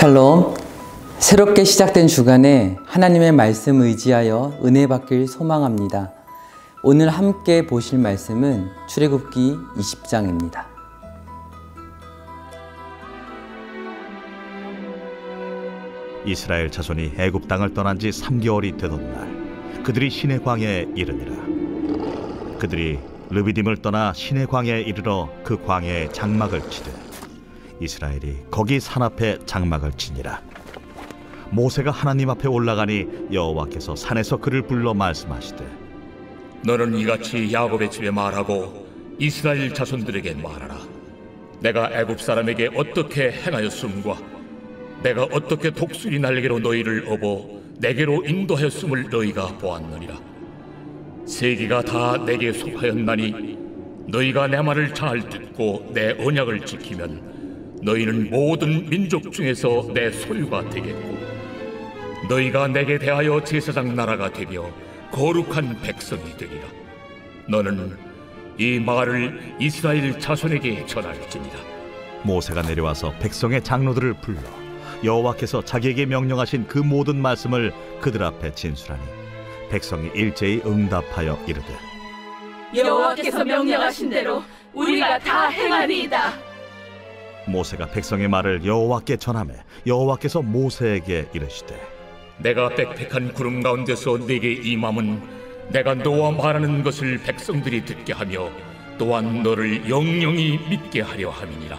샬롬. 새롭게 시작된 주간에 하나님의 말씀 의지하여 은혜 받길 소망합니다. 오늘 함께 보실 말씀은 출애굽기 20장입니다. 이스라엘 자손이 애굽 땅을 떠난 지 3개월이 되던 날, 그들이 시내 광야에 이르니라. 그들이 르비딤을 떠나 시내 광야에 이르러 그 광야에 장막을 치되 이스라엘이 거기 산 앞에 장막을 치니라. 모세가 하나님 앞에 올라가니 여호와께서 산에서 그를 불러 말씀하시되, 너는 이같이 야곱의 집에 말하고 이스라엘 자손들에게 말하라. 내가 애굽 사람에게 어떻게 행하였음과 내가 어떻게 독수리 날개로 너희를 업어 내게로 인도하였음을 너희가 보았느니라. 세계가 다 내게 속하였나니 너희가 내 말을 잘 듣고 내 언약을 지키면 너희는 모든 민족 중에서 내 소유가 되겠고 너희가 내게 대하여 제사장 나라가 되며 거룩한 백성이 되리라. 너는 이 말을 이스라엘 자손에게 전할지니라. 모세가 내려와서 백성의 장로들을 불러 여호와께서 자기에게 명령하신 그 모든 말씀을 그들 앞에 진술하니 백성이 일제히 응답하여 이르되, 여호와께서 명령하신 대로 우리가 다 행하리이다. 모세가 백성의 말을 여호와께 전하매 여호와께서 모세에게 이르시되, 내가 빽빽한 구름 가운데서 네게 임함은 내가 너와 말하는 것을 백성들이 듣게 하며 또한 너를 영영히 믿게 하려 함이니라.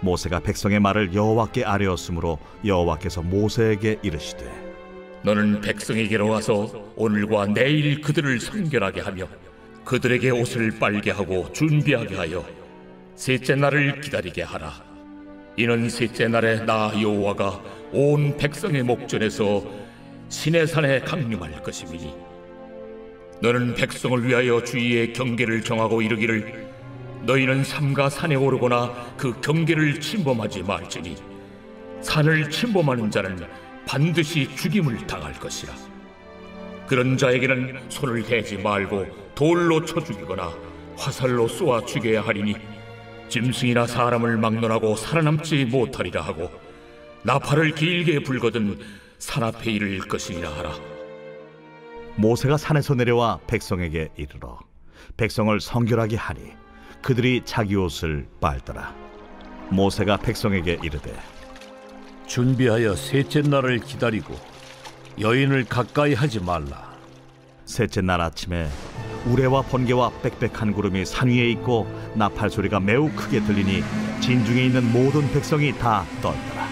모세가 백성의 말을 여호와께 아뢰었으므로 여호와께서 모세에게 이르시되, 너는 백성에게로 와서 오늘과 내일 그들을 성결하게 하며 그들에게 옷을 빨게 하고 준비하게 하여 셋째 날을 기다리게 하라. 이는 셋째 날에 나 여호와가 온 백성의 목전에서 시내산에 강림할 것임이니 너는 백성을 위하여 주위의 경계를 정하고 이르기를, 너희는 삼가 산에 오르거나 그 경계를 침범하지 말지니 산을 침범하는 자는 반드시 죽임을 당할 것이라. 그런 자에게는 손을 대지 말고 돌로 쳐 죽이거나 화살로 쏘아 죽여야 하리니 짐승이나 사람을 막론하고 살아남지 못하리라 하고 나팔을 길게 불거든 산 앞에 이를 것이니라 하라. 모세가 산에서 내려와 백성에게 이르러 백성을 성결하게 하니 그들이 자기 옷을 빨더라. 모세가 백성에게 이르되, 준비하여 셋째 날을 기다리고 여인을 가까이 하지 말라. 셋째 날 아침에 우레와 번개와 빽빽한 구름이 산 위에 있고 나팔 소리가 매우 크게 들리니 진중에 있는 모든 백성이 다 떨더라.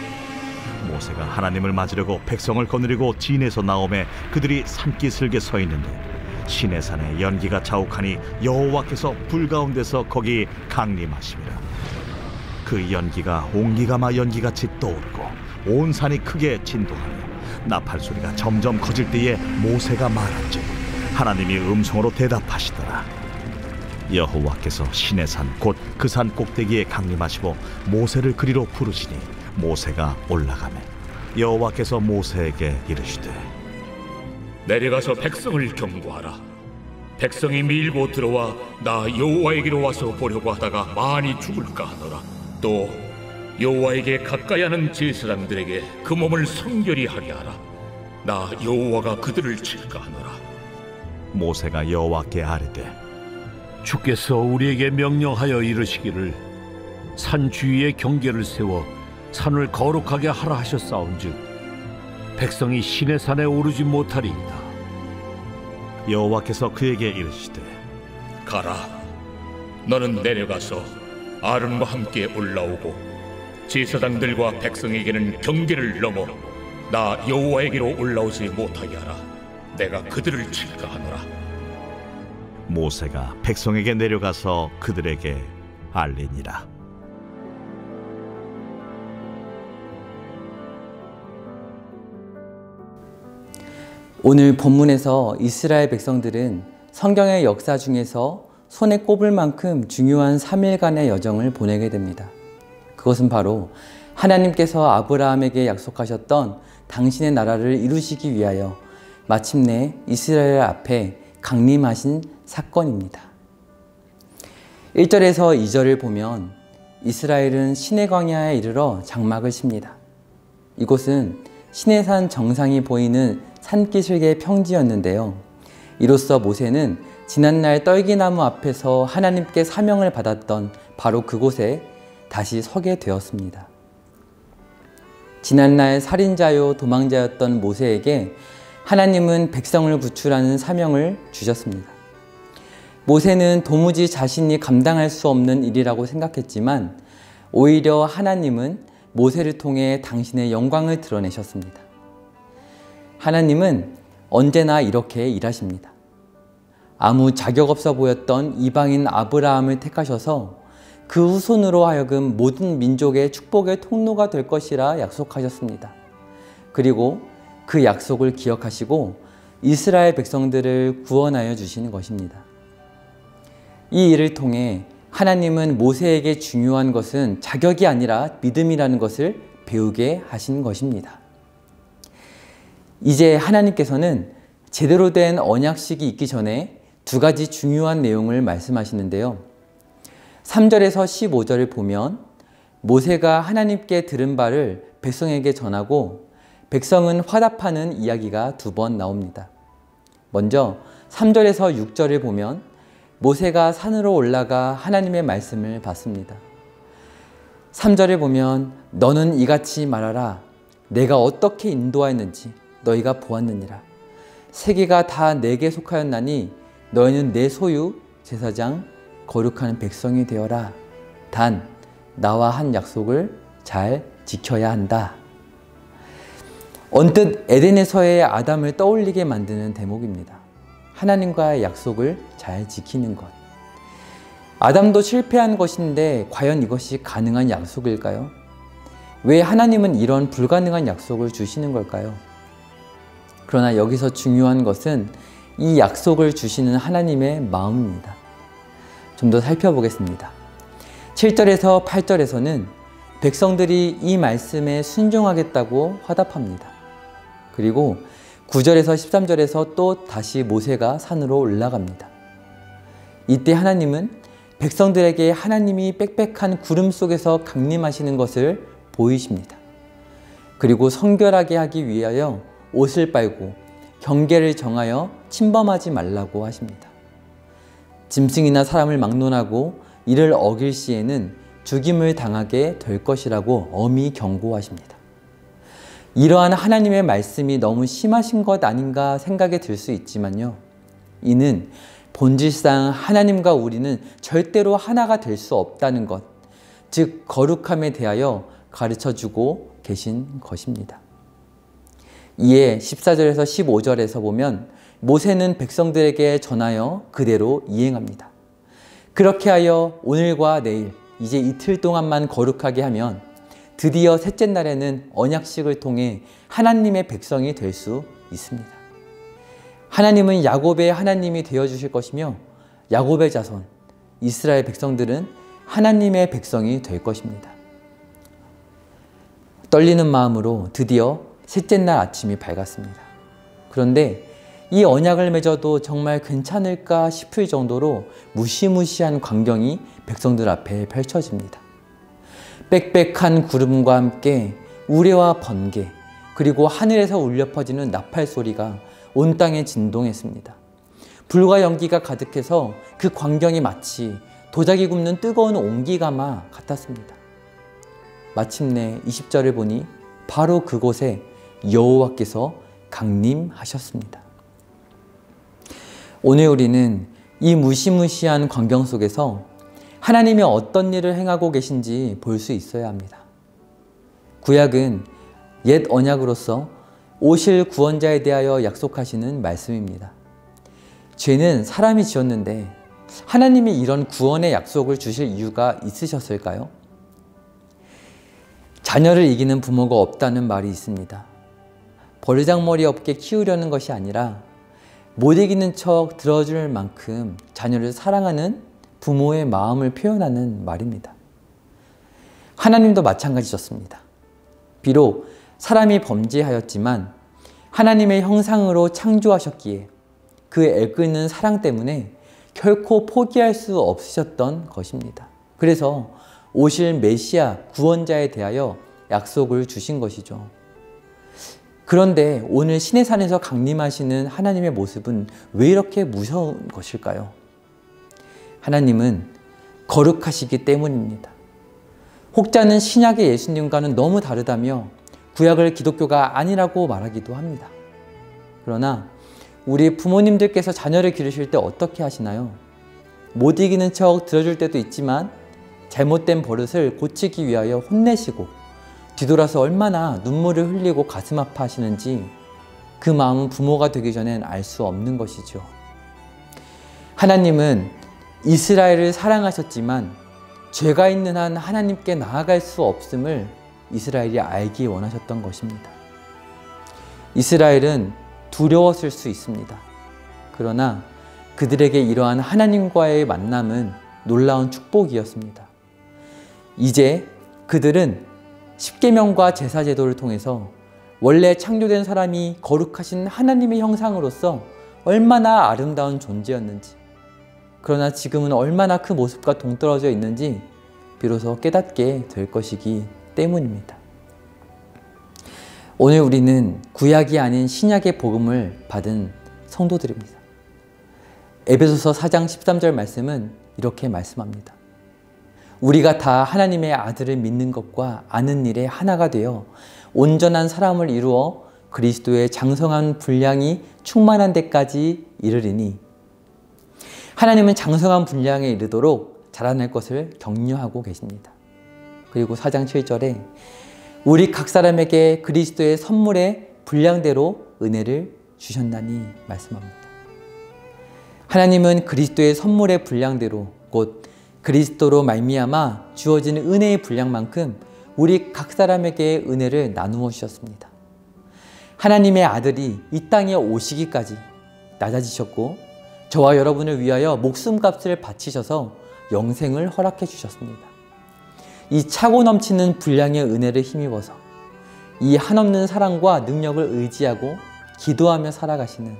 모세가 하나님을 맞으려고 백성을 거느리고 진에서 나오매 그들이 산기슭에 서 있는데 시내산에 연기가 자욱하니 여호와께서 불 가운데서 거기 강림하심이라. 그 연기가 옹기가마 연기같이 떠오르고 온 산이 크게 진동하며 나팔 소리가 점점 커질 때에 모세가 말한즉 하나님이 음성으로 대답하시더라. 여호와께서 시내산 곧 그 산 꼭대기에 강림하시고 모세를 그리로 부르시니 모세가 올라가매 여호와께서 모세에게 이르시되, 내려가서 백성을 경고하라. 백성이 밀고 들어와 나 여호와에게로 와서 보려고 하다가 많이 죽을까 하노라. 또 여호와에게 가까이 하는 제사장들에게 그 몸을 성결히 하게 하라. 나 여호와가 그들을 칠까 하노라. 모세가 여호와께 아뢰되, 주께서 우리에게 명령하여 이르시기를 산 주위에 경계를 세워 산을 거룩하게 하라 하셨사온즉 백성이 시내산에 오르지 못하리이다. 여호와께서 그에게 이르시되, 가라. 너는 내려가서 아론과 함께 올라오고 제사장들과 백성에게는 경계를 넘어 나 여호와에게로 올라오지 못하게 하라. 내가 그들을 칠까 하노라. 모세가 백성에게 내려가서 그들에게 알리니라. 오늘 본문에서 이스라엘 백성들은 성경의 역사 중에서 손에 꼽을 만큼 중요한 3일간의 여정을 보내게 됩니다. 그것은 바로 하나님께서 아브라함에게 약속하셨던 당신의 나라를 이루시기 위하여 마침내 이스라엘 앞에 강림하신 사건입니다. 1절에서 2절을 보면 이스라엘은 시내 광야에 이르러 장막을 칩니다. 이곳은 시내산 정상이 보이는 산기슭의 평지였는데요. 이로써 모세는 지난날 떨기나무 앞에서 하나님께 사명을 받았던 바로 그곳에 다시 서게 되었습니다. 지난날 살인자요 도망자였던 모세에게 하나님은 백성을 구출하는 사명을 주셨습니다. 모세는 도무지 자신이 감당할 수 없는 일이라고 생각했지만 오히려 하나님은 모세를 통해 당신의 영광을 드러내셨습니다. 하나님은 언제나 이렇게 일하십니다. 아무 자격 없어 보였던 이방인 아브라함을 택하셔서 그 후손으로 하여금 모든 민족의 축복의 통로가 될 것이라 약속하셨습니다. 그리고 그 약속을 기억하시고 이스라엘 백성들을 구원하여 주시는 것입니다. 이 일을 통해 하나님은 모세에게 중요한 것은 자격이 아니라 믿음이라는 것을 배우게 하신 것입니다. 이제 하나님께서는 제대로 된 언약식이 있기 전에 두 가지 중요한 내용을 말씀하시는데요. 3절에서 15절을 보면 모세가 하나님께 들은 바를 백성에게 전하고 백성은 화답하는 이야기가 두 번 나옵니다. 먼저 3절에서 6절을 보면 모세가 산으로 올라가 하나님의 말씀을 받습니다. 3절을 보면 너는 이같이 말하라. 내가 어떻게 인도하였는지 너희가 보았느니라. 세계가 다 내게 속하였나니 너희는 내 소유 제사장 거룩한 백성이 되어라. 단 나와 한 약속을 잘 지켜야 한다. 언뜻 에덴에서의 아담을 떠올리게 만드는 대목입니다. 하나님과의 약속을 잘 지키는 것. 아담도 실패한 것인데 과연 이것이 가능한 약속일까요? 왜 하나님은 이런 불가능한 약속을 주시는 걸까요? 그러나 여기서 중요한 것은 이 약속을 주시는 하나님의 마음입니다. 좀 더 살펴보겠습니다. 7절에서 8절에서는 백성들이 이 말씀에 순종하겠다고 화답합니다. 그리고 9절에서 13절에서 또 다시 모세가 산으로 올라갑니다. 이때 하나님은 백성들에게 하나님이 빽빽한 구름 속에서 강림하시는 것을 보이십니다. 그리고 성결하게 하기 위하여 옷을 빨고 경계를 정하여 침범하지 말라고 하십니다. 짐승이나 사람을 막론하고 이를 어길 시에는 죽임을 당하게 될 것이라고 엄히 경고하십니다. 이러한 하나님의 말씀이 너무 심하신 것 아닌가 생각이 들 수 있지만요. 이는 본질상 하나님과 우리는 절대로 하나가 될 수 없다는 것, 즉 거룩함에 대하여 가르쳐주고 계신 것입니다. 이에 14절에서 15절에서 보면 모세는 백성들에게 전하여 그대로 이행합니다. 그렇게 하여 오늘과 내일, 이제 이틀 동안만 거룩하게 하면 드디어 셋째 날에는 언약식을 통해 하나님의 백성이 될 수 있습니다. 하나님은 야곱의 하나님이 되어주실 것이며 야곱의 자손, 이스라엘 백성들은 하나님의 백성이 될 것입니다. 떨리는 마음으로 드디어 셋째 날 아침이 밝았습니다. 그런데 이 언약을 맺어도 정말 괜찮을까 싶을 정도로 무시무시한 광경이 백성들 앞에 펼쳐집니다. 빽빽한 구름과 함께 우레와 번개, 그리고 하늘에서 울려 퍼지는 나팔 소리가 온 땅에 진동했습니다. 불과 연기가 가득해서 그 광경이 마치 도자기 굽는 뜨거운 온기가마 같았습니다. 마침내 20절을 보니 바로 그곳에 여호와께서 강림하셨습니다. 오늘 우리는 이 무시무시한 광경 속에서 하나님이 어떤 일을 행하고 계신지 볼 수 있어야 합니다. 구약은 옛 언약으로서 오실 구원자에 대하여 약속하시는 말씀입니다. 죄는 사람이 지었는데 하나님이 이런 구원의 약속을 주실 이유가 있으셨을까요? 자녀를 이기는 부모가 없다는 말이 있습니다. 버르장머리 없게 키우려는 것이 아니라 못 이기는 척 들어줄 만큼 자녀를 사랑하는 부모의 마음을 표현하는 말입니다. 하나님도 마찬가지셨습니다. 비록 사람이 범죄하였지만 하나님의 형상으로 창조하셨기에 그 애끓는 사랑 때문에 결코 포기할 수 없으셨던 것입니다. 그래서 오실 메시아 구원자에 대하여 약속을 주신 것이죠. 그런데 오늘 시내산에서 강림하시는 하나님의 모습은 왜 이렇게 무서운 것일까요? 하나님은 거룩하시기 때문입니다. 혹자는 신약의 예수님과는 너무 다르다며 구약을 기독교가 아니라고 말하기도 합니다. 그러나 우리 부모님들께서 자녀를 기르실 때 어떻게 하시나요? 못 이기는 척 들어줄 때도 있지만 잘못된 버릇을 고치기 위하여 혼내시고 뒤돌아서 얼마나 눈물을 흘리고 가슴 아파하시는지 그 마음은 부모가 되기 전엔 알 수 없는 것이죠. 하나님은 이스라엘을 사랑하셨지만 죄가 있는 한 하나님께 나아갈 수 없음을 이스라엘이 알기 원하셨던 것입니다. 이스라엘은 두려웠을 수 있습니다. 그러나 그들에게 이러한 하나님과의 만남은 놀라운 축복이었습니다. 이제 그들은 십계명과 제사제도를 통해서 원래 창조된 사람이 거룩하신 하나님의 형상으로서 얼마나 아름다운 존재였는지, 그러나 지금은 얼마나 그 모습과 동떨어져 있는지 비로소 깨닫게 될 것이기 때문입니다. 오늘 우리는 구약이 아닌 신약의 복음을 받은 성도들입니다. 에베소서 4장 13절 말씀은 이렇게 말씀합니다. 우리가 다 하나님의 아들을 믿는 것과 아는 일에 하나가 되어 온전한 사람을 이루어 그리스도의 장성한 분량이 충만한 데까지 이르리니, 하나님은 장성한 분량에 이르도록 자라날 것을 격려하고 계십니다. 그리고 4장 7절에 우리 각 사람에게 그리스도의 선물의 분량대로 은혜를 주셨나니 말씀합니다. 하나님은 그리스도의 선물의 분량대로, 곧 그리스도로 말미암아 주어지는 은혜의 분량만큼 우리 각 사람에게 은혜를 나누어 주셨습니다. 하나님의 아들이 이 땅에 오시기까지 낮아지셨고 저와 여러분을 위하여 목숨값을 바치셔서 영생을 허락해 주셨습니다. 이 차고 넘치는 분량의 은혜를 힘입어서 이 한없는 사랑과 능력을 의지하고 기도하며 살아가시는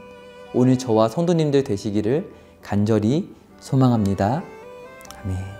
오늘 저와 성도님들 되시기를 간절히 소망합니다. 아멘.